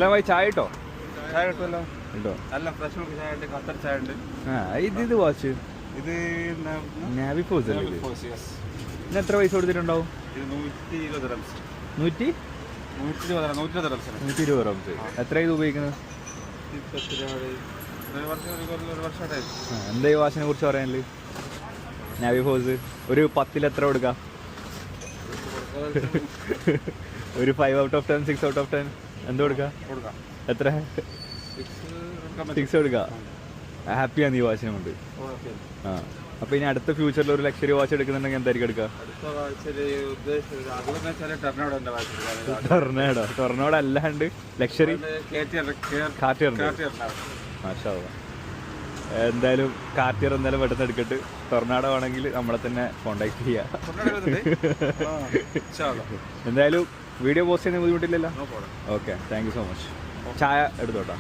ഇസ്ലാം ഭായി ചായ കിട്ടോ? ചായ കിട്ടുമല്ലോ. കിട്ടോ? നല്ല ഫ്രഷ് മിൽക്ക് ചായ ഉണ്ട്, ഖത്തർ ചായ ഉണ്ട്. ഇത് വാച്ച് ഇത് നാവി ഫോഴ്സ് അല്ലേ? ഇതിന് എത്ര പൈസ കൊടുത്തിട്ടുണ്ടാവും? ഇത് 120 റംസ്. 120 റംസ്. എത്ര ഇത് ഉപയോഗിക്കുന്നത്? എന്താ ഈ വാച്ചിനെ കുറിച്ച് പറയാനില്ല? നാവി ഫോഴ്സ് ഒരു 10 എത്ര കൊടുക്കാം? ഒരു 5 out of 10, 6 out of 10 എന്താ കൊടുക്കാം? എത്ര? 6 കൊടുക്കാം. ഹാപ്പിയാണ് ഈ വാച്ചിനെ കൊണ്ട്. ആ, അപ്പൊ ഇനി അടുത്ത ഫ്യൂച്ചറിൽ ഒരു ലക്ഷറി വാച്ച് എടുക്കുന്നുണ്ടെങ്കിൽ എന്തായിരിക്കും എടുക്കുക? ടൊർണാഡോ അല്ലാണ്ട് ലക്ഷറി മാഷാ അല്ലാഹ്. എന്തായാലും കാർട്ടിയർ എന്തായാലും പെട്ടെന്ന് എടുക്കട്ട്. ടൊർണാഡോ ആണെങ്കിൽ നമ്മളെ തന്നെ കോണ്ടാക്ട് ചെയ്യാം. എന്തായാലും വീഡിയോ പോസ്റ്റ് ചെയ്യുന്ന ബുദ്ധിമുട്ടില്ലല്ലോ? Okay, thank you so much. ചായ എടുത്തോട്ടോ.